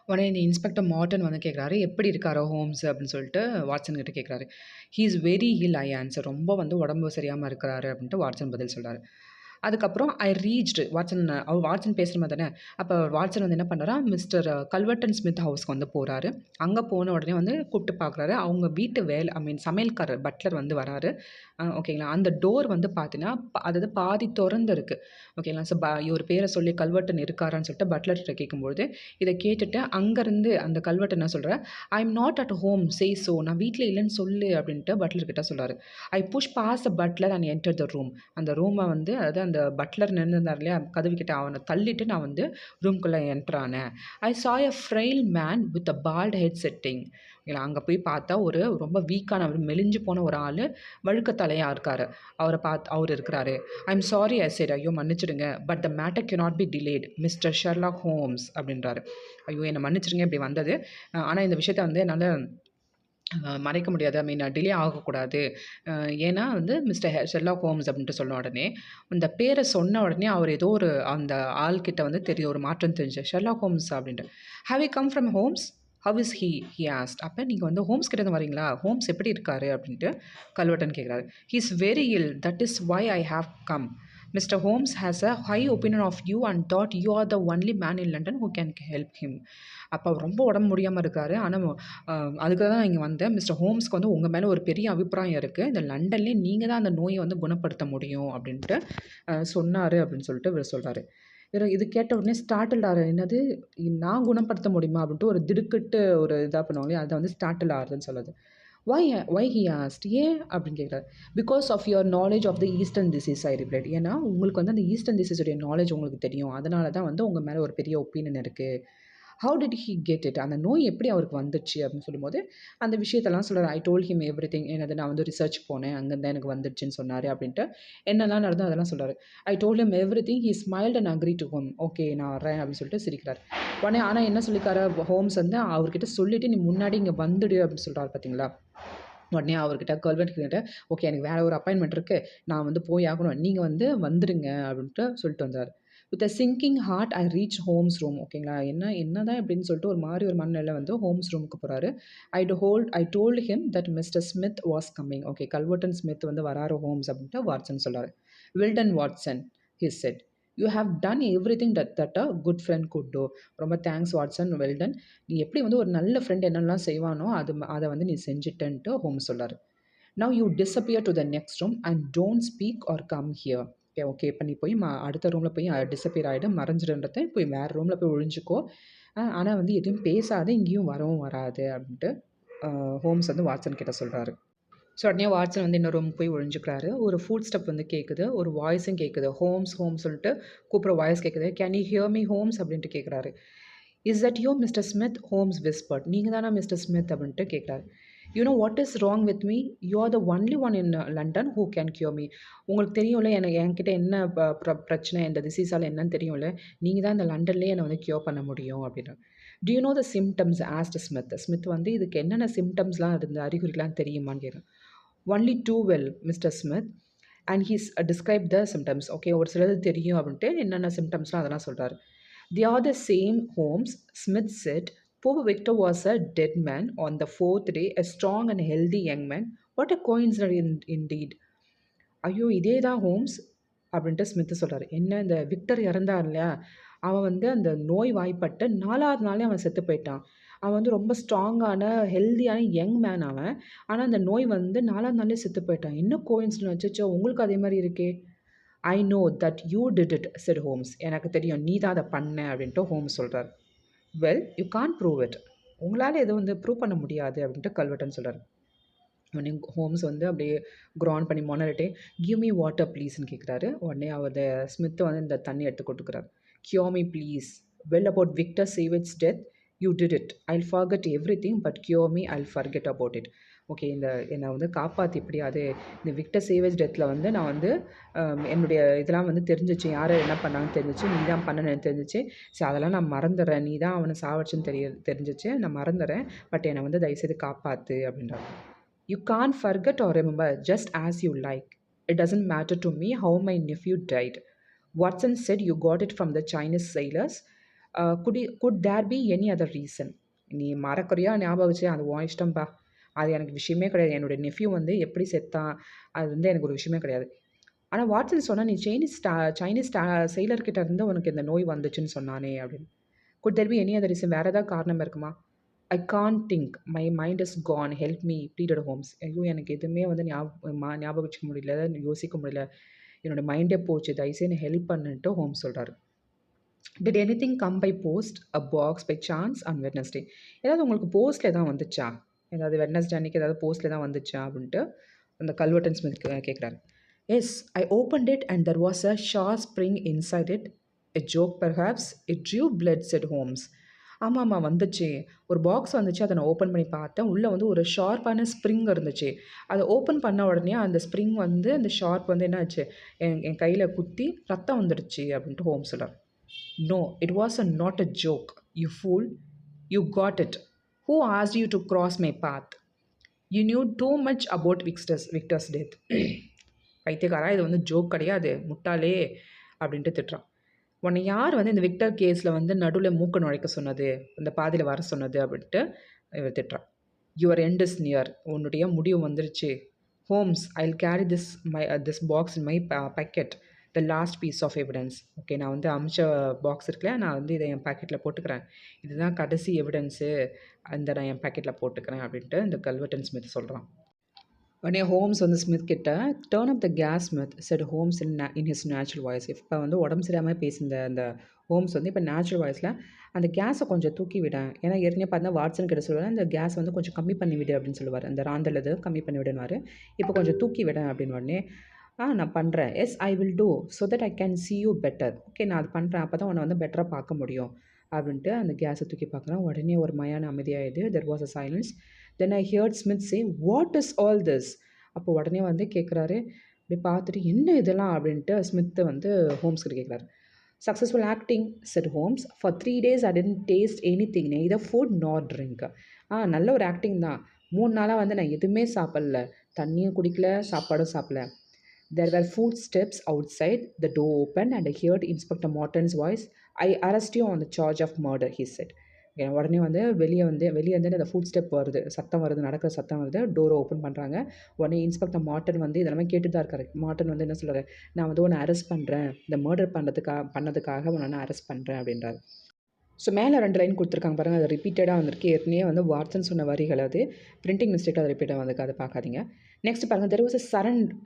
உடனே இந்த inspector modern வந்து கேட்குறாரு, "எப்படி இருக்காரு ஹோம்ஸ்?" அப்படின்னு சொல்லிட்டு வாட்சன் கிட்ட கேட்குறாரு. "He is very ill I answer." ரொம்ப வந்து உடம்பு சரியாம இருக்கிறாரு அப்படின்ட்டு வாட்சன் பதில் சொல்றாரு. அதுக்கப்புறம் ஐ ரீச்டு வாட்சன் வாட்சன் பேசுற மாரி தானே. அப்ப வாட்சன் வந்து என்ன பண்றாரா, மிஸ்டர் கல்வர்டன் ஸ்மித் ஹவுஸ்க்கு வந்து போறாரு. அங்க போன உடனே வந்து கூப்பிட்டு பார்க்குறாரு. அவங்க வீட்டு ஐ மீன் சமையல்காரர் பட்லர் வந்து வராரு. ஓகேங்களா. அந்த டோர் வந்து பார்த்தீங்கன்னா, அதாவது பாதி தொறந்து இருக்கு. ஓகேங்களா. இவரு பேர சொல்லி கல்வர்டன் இருக்காரான்னு சொல்லிட்டு பட்லர்ட்ட கேட்கும்பொழுது, இத கேட்டுட்டு அங்கருந்து அந்த கல்வர்டன் என்ன சொல்றார், "I am not at home say so." நான் வீட்ல இல்லன்னு சொல்லு அப்படின்ட்டு பட்லர் கிட்ட சொல்றாரு. I push past the butler and enter the room. அந்த ரூம வந்து அதாவது அந்த பட்லர் நின்னுருந்தார் இல்லையா? கதவுக்கிட்ட அவன தள்ளிட்டு நான் வந்து ரூம்குள்ள என்டர் ஆனேன். I saw a frail man with a bald head sitting. ஓகேங்களா. அங்க போய் பார்த்தா ஒரு ரொம்ப வீக்கான மெலிஞ்சு போன ஒரு ஆளு, வழுக்க தலையா இருக்காரு. அவரு இருக்கிறாரு. I am sorry I said. ஐயோ! மன்னிச்சிடுங்க. But the matter cannot be delayed. Mister Sherlock Holmes அப்படின்றாரு. ஐயோ! என்ன மன்னிச்சிடுங்க இப்படி வந்தது. ஆனா இந்த விஷயத்த வந்து என்னால மறைக்க முடியாது. ஐ மீன் டிலே ஆகக்கூடாது. ஏன்னா வந்து மிஸ்டர் ஷெர்லாக் ஹோம்ஸ் அப்படின்ட்டு சொன்ன உடனே, இந்த பேர சொன்ன உடனே அவர் ஏதோ ஒரு அந்த ஆள்கிட்ட வந்து ஒரு மாற்றம் தெரிஞ்சு ஷெர்லாக் ஹோம்ஸ் அப்படின்ட்டு. "Have you come from homes? How is he?" He asked. அப்ப நீங்க வந்து ஹோம்ஸ் கிட்ட இருந்து வரீங்களா? ஹோம்ஸ் எப்படி இருக்காரு? அப்படின்ட்டு கல்வர்டன் கேட்குறாரு. "He is very ill. That is why I have come. Mister Holmes has a high opinion of you and thought you are the only man in London who can help him." அப்ப அவர் ரொம்ப உடம்பு முடியாம இருக்காரு. ஆனா அதுக்காக தான் நான் இங்க வந்தேன். மிஸ்டர் ஹோம்ஸ்க்கு வந்து உங்க மேல ஒரு பெரிய அபிப்பிராயம் இருக்கு. இந்த லண்டன்லயே நீங்க தான் அந்த நோய வந்து குணப்படுத்த முடியும் அப்டின்ட்டு சொன்னாரு அப்டின்னு சொல்லிட்டு இவரு சொல்றாரு. இவரு இது கேட்ட உடனே ஸ்டார்ட்டில்ட் ஆறாரு. என்னது நான் குணப்படுத்த முடியுமா? அப்டின்ட்டு ஒரு திடுக்கிட்டு ஒரு இதா பண்ணுவாங்க இல்லையா? அத வந்து ஸ்டார்ட்டில் ஆகுதுன்னு சொல்லுது. Why he asked. ஏன் அப்டின்னு கேட்குறாரு. Because of your knowledge of the eastern disease I replied. ஏன்னா உங்களுக்கு வந்து அந்த ஈஸ்டர்ன் டிசீஸ் உடைய நாலேட்ஜ் உங்களுக்கு தெரியும். அதனால தான் வந்து உங்க மேல ஒரு பெரிய ஒப்பீனியன் இருக்கு. How did he get it? அந்த நோய் எப்படி அவருக்கு வந்துச்சு அப்படின்னு சொல்லும்போது, அந்த விஷயத்தெல்லாம் சொல்றாரு. ஐ டோல்ட் ஹிம் எவ்ரிதிங். என்னது நான் வந்து ரிசர்ச் போனேன். அங்கருந்து எனக்கு வந்துடுச்சுன்னு சொன்னாரு அப்படின்ட்டு. என்னலாம் நடந்ததோ அதெல்லாம் சொல்றாரு. ஐ told him everything. He smiled and agreed to him. Okay நான் வரேன் அப்படின்னு சொல்லிட்டு சிரிக்கிறாரு. உடனே ஆனா என்ன சொல்லிருக்காரு ஹோம்ஸ் வந்து அவர்கிட்ட சொல்லிட்டு நீ முன்னாடி இங்க வந்துடு அப்படின்னு சொல்றாரு பார்த்தீங்களா? உடனே அவர்கிட்ட கல்வெட் கிட்ட ஓகே எனக்கு வேற ஒரு அப்பாயின்மெண்ட் இருக்கு. நான் வந்து போய் ஆகணும். நீங்க வந்து வந்துருங்க அப்படின்ட்டு சொல்லிட்டு வந்தாரு. With a sinking heart I reach Holmes room. ஓகேங்களா. என்னதான் இப்படின்னு சொல்லிட்டு ஒரு மாரி ஒரு மனநிலையில வந்து ஹோம்ஸ் ரூமுக்கு போறாரு. I told him that Mister Smith was coming. Okay Culverton Smith வந்து வராரு ஹோம்ஸ் அப்படின்ட்டு வாட்சன் சொல்றாரு. "Well Watson," he said. "You have done everything that a good friend could do." ரொம்ப தேங்க்ஸ் வாட்சன். Well done. நீ எப்படி வந்து ஒரு நல்ல ஃப்ரெண்ட் என்னெல்லாம் செய்வானோ அத வந்து நீ செஞ்சுட்டன்ட்டு ஹோம்ஸ் சொல்றாரு. "Now you disappear to the next room and don't speak or come here." Okay, okay. இப்ப நீ போய் அடுத்த ரூம்ல போய் டிஸப்பியர் ஆயிடு. மறைஞ்சிடுன்றத போய் வேற ரூம்ல போய் ஒளிஞ்சுக்கோ. ஆனா வந்து எதுவும் பேசாத, இங்கேயும் வரவும் வராத அப்டின்ட்டு அ ஹோம்ஸ் வந்து வாட்சன் கிட்ட சொல்றாரு. ஸோ உடனே வாட்சன் வந்து இன்னொரு ரூமுக்கு போய் ஒளிஞ்சுக்கிறாரு. ஒரு ஃபுட் ஸ்டெப் வந்து கேட்குது. ஒரு வாய்ஸும் கேட்குது. ஹோம்ஸ், ஹோம்ஸ் சொல்லிட்டு கூப்பிடுற வாய்ஸ் கேட்குது. "Can you hear me Holmes?" அப்படின்ட்டு கேட்குறாரு. "Is that you mister Smith?" Holmes whispered. "நீங்க தானா மிஸ்டர் ஸ்மித்?" அப்படின்ட்டு கேட்குறாரு. "You know what is wrong with me? You are the only one in London who can cure me." உங்களுக்கு தெரியும்ல என்கிட்ட என்ன பிரச்சனை, இந்த டிசீஸால என்னன்னு தெரியும்ல. நீங்க தான் இந்த லண்டன்லயே என்ன வந்து கியூர் பண்ண முடியும் அப்படின்றாங்க. "Do you know the symptoms?" Asked Smith. Smith வந்து இதுக்கு என்னென்ன சிம்ப்டம்ஸ்லாம் இருந்த அறிகுறிலாம் தெரியுமான்னு கேட்குறாங்க. "Only too well mister Smith." And he's describe the symptoms. Okay ஒரு சிலது தெரியும் அப்படின்ட்டு என்னென்ன சிம்டம்ஸ்லாம் அதெல்லாம் சொல்றாரு. "They are the same Holmes," Smith said. "Poor Victor was a dead man on the fourth day, a strong and healthy young man. What a coincidence indeed." ஐயோ! இதே தான் ஹோம்ஸ் அப்படின்ட்டு ஸ்மித் சொல்றாரு. என்ன இந்த விக்டர் இறந்தார் இல்லையா? அவன் வந்து அந்த நோய் வாய்ப்பட்டு 4வது நாளே அவன் செத்து போயிட்டான். அவன் வந்து ரொம்ப ஸ்ட்ராங்கான, ஹெல்தியான யங் மேன் அவன். ஆனா அந்த நோய் வந்து 4வது நாளே செத்து போயிட்டான். என்ன கோயின்சிடென்ஸ் அச்சச்சோ! உங்களுக்கு அதே மாரி இருக்கே. "I know that you did it," said Holmes. எனக்கு தெரியும். நீ தான் அத பண்ண அப்படின்ட்டு ஹோம்ஸ் சொல்றாரு. "Well you can't prove it." உங்களால இத வந்து ப்ரூவ் பண்ண முடியாது அப்படின்ட்டு கல்வெட்டன் சொல்றாரு. உடனே ஹோம்ஸ் வந்து அப்படியே க்ரான் பண்ணி மொனரிட்டே, "கிவ் மீ வாட்டர் ப்ளீஸ்ன்னு" கேட்குறாரு. உடனே ஸ்மித் வந்து இந்த தண்ணி எடுத்து குடுக்குறாரு. "Cure me please. Well about Victor சேவிட்ஸ் death, you did it. I'll forget everything but cure me, I'll forget about it." Okay என்ன வந்து காப்பாத்து எப்படியாவது. இந்த விக்டர் சேவேஜ் டெத்ல வந்து நான் வந்து என்னுடைய இதெல்லாம் வந்து தெரிஞ்சுச்சு. யார் என்ன பண்ணாங்கன்னு தெரிஞ்சுச்சு. நீ தான் பண்ணன்னு எனக்கு தெரிஞ்சுச்சு. சரி அதெல்லாம் நான் மறந்துர்றேன். நீ தான் அவன சாவடிச்சேன்னு தெரிஞ்சுச்சு. நான் மறந்துர்றேன். பட் என்ன வந்து தயவுசெய்து காப்பாத்து அப்படின்றாரு. "You can't forget or remember, just as you like. It doesn't matter to me how my nephew died. Watson said you got it from the Chinese sailors. Could there be any other reason? நீ மறக்கிறியா ஞாபகம் வச்சு அது உன் இஷ்டம்ப்பா. அது எனக்கு விஷயமே கிடையாது. என்னுடைய நெஃப்யூ வந்து எப்படி செத்தான், அது வந்து எனக்கு ஒரு விஷயமே கிடையாது. ஆனா வாட்சன் சொன்னா, "நீ சைனீஸ் செயிலர் கிட்ட இருந்து உனக்கு இந்த நோய் வந்துச்சுன்னு சொன்னானே" அப்படின்னு. Could there be any other reason? வேற ஏதாவது காரணம் இருக்குமா? I can't think. My mind is gone. Help me pleaded Holmes. ஐயோ! எனக்கு எதுவுமே வந்து ஞாபகம் வச்சுக்க முடியல. யோசிக்க முடியல. என்னோட மைண்டே போச்சு. தயவுசெய்து என்ன ஹெல்ப் பண்ணுன்ட்டு ஹோம்ஸ் சொல்றாரு. Did anything come by post, a box by chance on Wednesday? ஏதாவது உங்களுக்கு போஸ்ட்ல எதாவது வந்துச்சா? ஏதாவது வெட்னஸ்டே அன்னைக்கு ஏதாவது போஸ்ட்ல தான் வந்துச்சா? அப்படின்ட்டு அந்த கல்வர்டன் ஸ்மித் கேட்குறாரு. Yes, I opened it and there was a sharp spring inside it. A joke perhaps. It drew blood said Holmes. ஆமாம்மா வந்துச்சு. ஒரு பாக்ஸ் வந்துச்சு. அதை நான் ஓப்பன் பண்ணி பார்த்தேன். உள்ளே வந்து ஒரு ஷார்ப்பான ஸ்ப்ரிங் இருந்துச்சு. அதை ஓப்பன் பண்ண உடனே அந்த ஸ்ப்ரிங் வந்து அந்த ஷார்ப் வந்து என்ன ஆச்சு, என் கையில் குத்தி ரத்தம் வந்துடுச்சு அப்படின்ட்டு ஹோம்ஸ் சொல்கிறார். No, it was not a joke, you fool. You got it. Who asked you to cross my path? You knew too much about Victor's death. பைத்தியக்காரா, இது வந்து ஜோக் கிடையாது, முட்டாளே அப்படின்ட்டு திட்டுறான். உன்னை யார் வந்து இந்த விக்டர் கேஸில் வந்து நடுவில் மூக்க நுழைக்க சொன்னது, இந்த பாதியில் வர சொன்னது அப்படின்ட்டு இவர் திட்டுறான். Your end is near. உன்னுடைய முடிவு வந்துருச்சு. Holmes, I will carry this box in my pocket, the last piece of evidence. Okay, நான் வந்து அமிச்ச பாக்ஸ் இருக்குல்ல, நான் வந்து இதை என் பேக்கெட்டில் போட்டுக்கிறேன். இதுதான் கடைசி எவிடன்ஸு, அந்த நான் என் பேக்கெட்டில் போட்டுக்கிறேன் அப்படின்ட்டு இந்த கல்வர்டன் ஸ்மித் சொல்கிறான். உடனே ஹோம்ஸ் வந்து ஸ்மித் கிட்ட, turn up the gas Smith said Holmes in his natural voice. இப்போ வந்து உடம்பு சரியாமல் பேசியிருந்த அந்த ஹோம்ஸ் வந்து இப்போ நேச்சுரல் வாய்ஸில், அந்த கேஸை கொஞ்சம் தூக்கி விடேன். ஏன்னா ஏற்கனவே பார்த்தா வாட்சன் கிட்ட சொல்லுவார், அந்த கேஸ் வந்து கொஞ்சம் கம்மி பண்ணி விடு அப்படின்னு சொல்லுவார். அந்த ராந்தல் இது கம்மி பண்ணி விடுவார். இப்போ கொஞ்சம் தூக்கி விடேன் அப்படின்னு உடனே, நான் பண்ணுறேன். Yes, I will do so that I can see you better. Okay, நான் அது பண்ணுறேன். அப்போ தான் உன்னை வந்து பெட்டராக பார்க்க முடியும் அப்படின்ட்டு அந்த கேஸை தூக்கி பார்க்குறேன். உடனே ஒரு மயான அமைதியாகிடுது. There was a silence. Then I heard Smith say, what is all this? அப்போ உடனே வந்து கேட்குறாரு. அப்படி பார்த்துட்டு, என்ன இதெல்லாம் அப்படின்ட்டு ஸ்மித்து வந்து ஹோம்ஸ் கிட்ட கேட்குறாரு. Successful acting said Holmes. For 3 days I didn't taste anything, neither food nor drink. நல்ல ஒரு ஆக்டிங் தான். 3 நாளாக வந்து நான் எதுவுமே சாப்பிடல, தண்ணியும் குடிக்கல, சாப்பாடும் சாப்பிடல. There were footsteps outside, the door opened and I heard Inspector Morton's voice. I arrest you on the charge of murder, he said. உடனே வந்து வெளியே வந்து அந்த ஃபுட் ஸ்டெப் வருது, சத்தம் வருது, நடக்கிற சத்தம் வருது. டோரை ஓப்பன் பண்ணுறாங்க. உடனே இன்ஸ்பெக்டர் மார்டன் வந்து இதெல்லாமே கேட்டு தான் இருக்காரு. மார்டன் வந்து என்ன சொல்கிறாரு, நான் வந்து உன்னை அரெஸ்ட் பண்ணுறேன், இந்த மர்டர் பண்ணதுக்காக உன்னை அரெஸ்ட் பண்ணுறேன் அப்படின்றாரு. ஸோ மேலே 2 லைன் கொடுத்துருக்காங்க பாருங்கள், அது ரிப்பீட்டடாக வந்திருக்கு. ஏற்கனவே வந்து வாட்சன் சொன்ன வரிகள், அது பிரிண்டிங் மிஸ்டேக், அது ரிப்பீட்டாக வந்திருக்கு, அதை பார்க்காதீங்க. நெக்ஸ்ட் பாருங்கள், there was a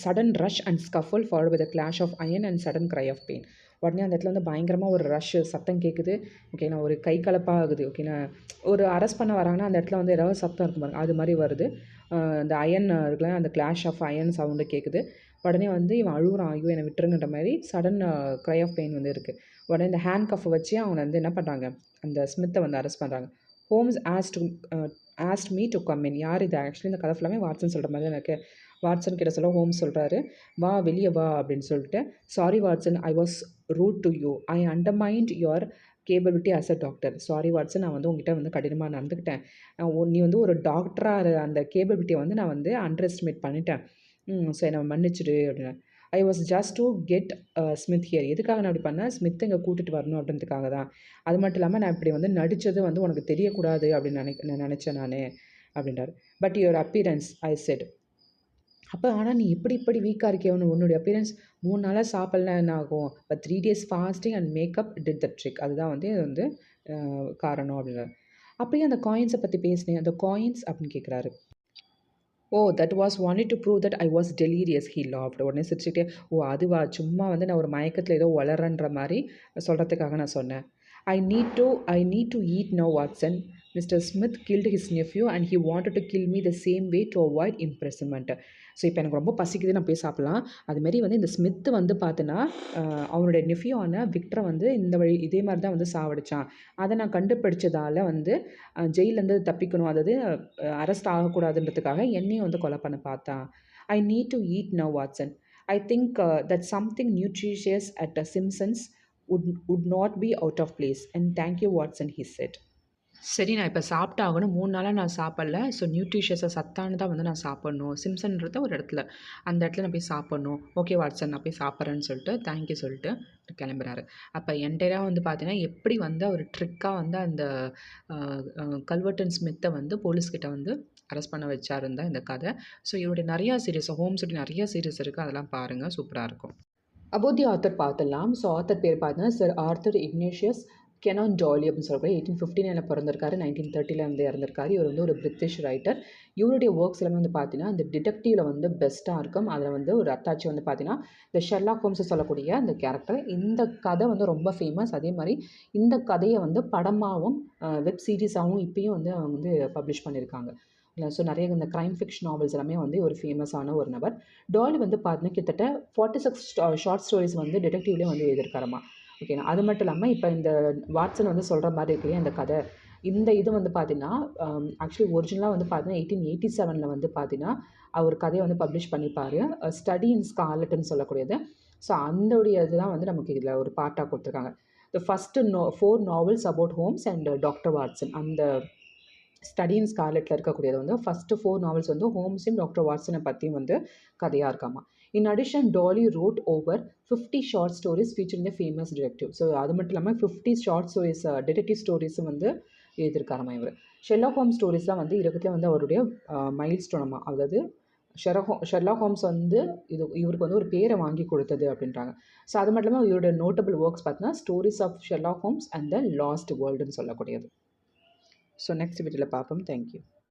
sudden rush and scuffle followed with a clash of iron and sudden cry of pain. உடனே அந்த இடத்துல வந்து பயங்கரமாக ஒரு ரஷ் சத்தம் கேட்குது. ஓகேண்ணா, ஒரு கை கலப்பாக ஆகுது. ஓகேண்ணா, ஒரு அரெஸ்ட் பண்ண வராங்கன்னா அந்த இடத்துல வந்து ஏதாவது சத்தம் இருக்கும் பாருங்க, அது மாதிரி வருது. அந்த அயன் இருக்குல்ல, அந்த கிளாஷ் ஆஃப் அயன் சவுண்டு கேட்குது. உடனே வந்து இவன் அழுகுறான், ஐயோ என்னை விட்டுருங்கன்ற மாதிரி சடன் க்ரை ஆஃப் பெயின் வந்து இருக்குது. உடனே இந்த ஹேண்ட் கஃப்பை வச்சு அவனை வந்து என்ன பண்ணுறாங்க, அந்த ஸ்மித்தை வந்து அரெஸ்ட் பண்ணுறாங்க. Holmes asked me to come in. யார் இது? ஆக்சுவலி இந்த கதை ஃபுல்லாமே வாட்சன் சொல்கிற மாதிரி எனக்கு. வாட்சன் கிட்ட சொல்ல ஹோம்ஸ் சொல்கிறாரு, வா வெளியே வா அப்படின்னு சொல்லிட்டு. Sorry Watson, I was rude to you. I undermined your capability as a doctor. Sorry Watson, நான் வந்து உங்ககிட்ட வந்து கடினமாக நடந்துக்கிட்டேன். நீ வந்து ஒரு டாக்டராக அந்த கேபபிலிட்டியை வந்து நான் வந்து அண்டர் எஸ்டிமேட் பண்ணிட்டேன். ஸோ என்னை மன்னிச்சிடு அப்படின்னா. I was just to get Smith here. எதுக்காக நான் அப்படி பண்ணேன், ஸ்மித்தை இங்கே கூட்டிகிட்டு வரணும் அப்படின்றதுக்காக தான். அது மட்டும் இல்லாமல் நான் இப்படி வந்து நடித்தது வந்து உனக்கு தெரியக்கூடாது அப்படின்னு நினச்சேன் நான் அப்படின்றார். But your appearance, I set. அப்போ ஆனால் நீ இப்படி வீக்காக இருக்கே, உன்னுடைய அப்பியரன்ஸ் 3 நாளாக சாப்பிட்லாம் என்ன ஆகும், but 3 days fasting and makeup did the trick. அதுதான் வந்து இது வந்து காரணம் அப்படின்றார். அப்படியே அந்த காயின்ஸை பற்றி பேசினேன். அந்த காயின்ஸ் அப்படின்னு கேட்குறாரு. Oh, that was only to prove that I was delirious, he laughed. உடனே சிரிச்சுக்கிட்டே, ஓ அதுவா, சும்மா வந்து நான் ஒரு மயக்கத்தில் ஏதோ வளரன்ற மாதிரி சொல்கிறதுக்காக நான் சொன்னேன். I need to eat now Watson. Mister Smith killed his nephew and he wanted to kill me the same way to avoid imprisonment. So இப்போ எனக்கு ரொம்ப பசிக்குது, நான் போய் சாப்பிட்லாம். அதுமாரி வந்து இந்த ஸ்மித்து வந்து பார்த்தோன்னா அவனுடைய நெஃப்யூவான விக்டரை வந்து இதே மாதிரி தான் வந்து சாவடிச்சான். அதை நான் கண்டுபிடிச்சதால் வந்து ஜெயிலேருந்து தப்பிக்கணும், அதாவது அரெஸ்ட் ஆகக்கூடாதுன்றதுக்காக என்னையும் வந்து கொலை பண்ண பார்த்தான். ஐ need to eat now Watson. I think that something nutritious at Simpsons would not be out of place. And thank you, Watson, he said. சரி நான் இப்ப சாப்பிட்டாகணும். 3 நாளா நான் சாப்பிடல. ஸோ நியூட்ரிஷியஸா சத்தானதா வந்து நான் சாப்பிடணும். சிம்சன்ன்றத ஒரு இடத்துல, அந்த இடத்துல நான் போய் சாப்பிடணும். ஓகே வாட்சன் நான் போய் சாப்பிட்றேன்னு சொல்லிட்டு, தேங்க் யூ சொல்லிட்டு கிளம்புறாரு. அப்ப என்டையரா வந்து பார்த்தீங்கன்னா, எப்படி வந்து அவர் ட்ரிக்கா வந்து அந்த அ அ கல்வர்டன் ஸ்மித்த வந்து போலீஸ்கிட்ட வந்து அரெஸ்ட் பண்ண வச்சாருன்னு தான் இந்த கதை. ஸோ இவருடைய நெறையா சீரிஸ், ஹோம்ஸுடைய நெறைய சீரிஸ் இருக்கு. அதெல்லாம் பாருங்க. சூப்பரா இருக்கும். அபவுட் தி ஆத்தர் பார்த்துடலாம். ஸோ ஆத்தர் பேர் பார்த்தீங்கன்னா, sir Arthur Ignatius Conan Doyle அப்படின்னு சொல்லக்கூடிய 1859 பிறந்திருக்காரு. 1930 வந்து இறந்திருக்காரு. இவர் வந்து ஒரு பிரிட்டிஷ் ரைட்டர். இவருடைய ஒர்க்ஸ் எல்லாமே வந்து பார்த்தீங்கன்னா, இந்த டிடெக்டிவ்ல வந்து பெஸ்ட்டாக இருக்கும். அதில் வந்து ஒரு அத்தாட்சி வந்து பார்த்தீங்கன்னா, இந்த ஷெர்லாக் ஹோம்ஸ் சொல்லக்கூடிய அந்த கேரக்டர். இந்த கதை வந்து ரொம்ப ஃபேமஸ். அதே மாதிரி இந்த கதையை வந்து படமாகவும் வெப் சீரிஸாகவும் இப்பயும் வந்து அவங்க வந்து பப்ளிஷ் பண்ணியிருக்காங்க. ஸோ நிறைய இந்த கிரைம் ஃபிக்ஷன் நாவல்ஸ் எல்லாமே வந்து ஒரு ஃபேமஸான ஒரு நபர். டாலி வந்து பார்த்தீங்கன்னா கிட்டத்தட்ட 46 ஷார்ட் ஸ்டோரிஸ் வந்து டிடெக்டிவ்லேயே வந்து எழுதியிருக்காரம்மா. ஓகேங்களா. அது மட்டும் இல்லாமல் இப்போ இந்த வாட்சன் வந்து சொல்கிற மாதிரி இருக்கு இல்லையா இந்த கதை, இந்த இது வந்து பார்த்தீங்கன்னா ஆக்சுவலி ஒரிஜினலாக வந்து பார்த்தீங்கன்னா 1887 வந்து பார்த்தீங்கன்னா அவர் கதையை வந்து பப்ளிஷ் பண்ணிப்பார். ஸ்டடி இன் ஸ்கார்லெட்னு சொல்லக்கூடியது. ஸோ அந்தோடைய இதுதான் வந்து நமக்கு இதில் ஒரு பார்ட்டாக கொடுத்துருக்காங்க. The first 4 novels about Holmes and doctor Watson. அந்த ஸ்டடி இன் ஸ்கார்லெட்டில் இருக்கக்கூடியது வந்து ஃபஸ்ட்டு 4 நாவல்ஸ் வந்து ஹோம்ஸையும் டாக்டர் வாட்சனை பற்றியும் வந்து கதையாக இருக்காமா. In addition Doyle wrote over 50 short stories featuring the famous detective. So அது மட்டும் இல்லாமல் 50 ஷார்ட் ஸ்டோரிஸ் டிடெக்டிவ் ஸ்டோரிஸும் வந்து எழுதியிருக்காரமா இவர். ஷெர்லாக் ஹோம்ஸ் ஸ்டோரிஸ் தான் வந்து இருக்கிறதுல வந்து அவருடைய மைல் ஸ்டோனமா. அதாவது ஷெர்லாக் ஹோம்ஸ் வந்து இவருக்கு வந்து ஒரு பேரை வாங்கி கொடுத்தது அப்படின்றாங்க. ஸோ அது மட்டும் இல்லாமல் இவருடைய நோட்டபிள் ஒர்க்ஸ் பார்த்தீங்கன்னா stories of Sherlock Holmes and the lost வேர்ல்டுன்னு சொல்லக்கூடியது. ஸோ நெக்ஸ்ட் வீடியோவில் பார்ப்போம். தேங்க்யூ.